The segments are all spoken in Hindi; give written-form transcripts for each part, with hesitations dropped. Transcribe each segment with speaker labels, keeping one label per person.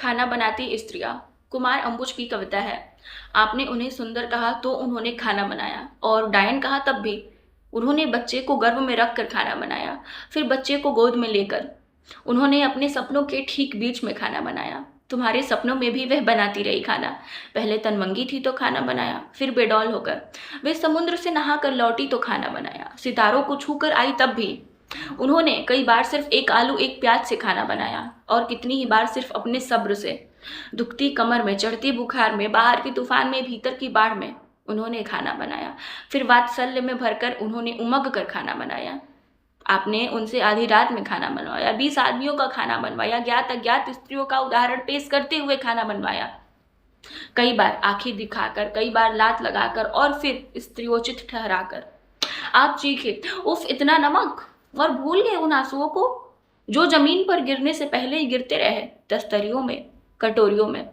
Speaker 1: खाना बनाती स्त्रियाँ। कुमार अंबुज की कविता है। आपने उन्हें सुंदर कहा तो उन्होंने खाना बनाया, और डायन कहा तब भी उन्होंने बच्चे को गर्भ में रख कर खाना बनाया। फिर बच्चे को गोद में लेकर उन्होंने अपने सपनों के ठीक बीच में खाना बनाया। तुम्हारे सपनों में भी वह बनाती रही खाना। पहले तनवंगी थी तो खाना बनाया, फिर बेडौल होकर वे समुद्र से नहा कर लौटी तो खाना बनाया। सितारों को छूकर आई तब भी उन्होंने कई बार सिर्फ एक आलू एक प्याज से खाना बनाया, और कितनी ही बार सिर्फ अपने सब्र से। दुखती कमर में, चढ़ती बुखार में, बाहर की तूफान में, भीतर की बाढ़ में उन्होंने खाना बनाया। फिर वात्सल्य में भरकर उन्होंने उमग कर खाना बनाया। आपने उनसे आधी रात में खाना बनवाया, 20 आदमियों का खाना बनवाया, ज्ञात अज्ञात स्त्रियों का उदाहरण पेश करते हुए खाना बनवाया। कई बार आंखें दिखाकर, कई बार लात लगाकर, और फिर स्त्रियोचित ठहराकर आप चीखे, उफ इतना नमक, और भूल गए उन आंसुओं को जो जमीन पर गिरने से पहले ही गिरते रहे, दस्तरियों में, कटोरियों में।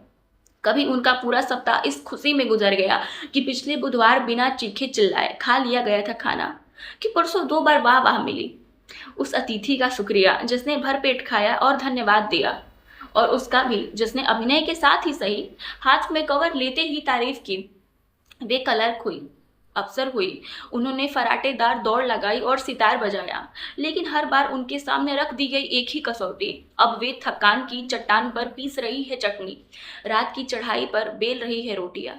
Speaker 1: कभी उनका पूरा सप्ताह इस खुशी में गुजर गया कि पिछले बुधवार बिना चीखे चिल्लाए खा लिया गया था खाना, कि परसों 2 बार वाह वाह मिली। उस अतिथि का शुक्रिया जिसने भरपेट खाया और धन्यवाद दिया, और उसका भी जिसने अभिनय के साथ ही सही हाथ में कवर लेते ही तारीफ की। वे क्लर्क हुई, अफसर हुई, उन्होंने फराटेदार दौड़ लगाई और सितार बजाया, लेकिन हर बार उनके सामने रख दी गई एक ही कसौटी। अब वे थकान की चट्टान पर पीस रही है चटनी, रात की चढ़ाई पर बेल रही है रोटियां।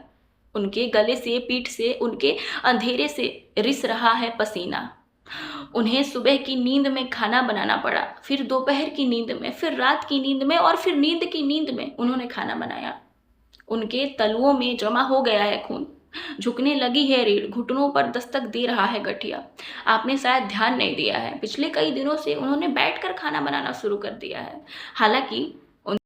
Speaker 1: उनके गले से, पीठ से, उनके अंधेरे से रिस रहा है पसीना। उन्हें सुबह की नींद में खाना बनाना पड़ा, फिर दोपहर की नींद में, फिर रात की नींद में, और फिर नींद की नींद में उन्होंने खाना बनाया। उनके तलुओं में जमा हो गया है खून, झुकने लगी है रीढ़, घुटनों पर दस्तक दे रहा है गठिया। आपने शायद ध्यान नहीं दिया है, पिछले कई दिनों से उन्होंने बैठकर खाना बनाना शुरू कर दिया है। हालांकि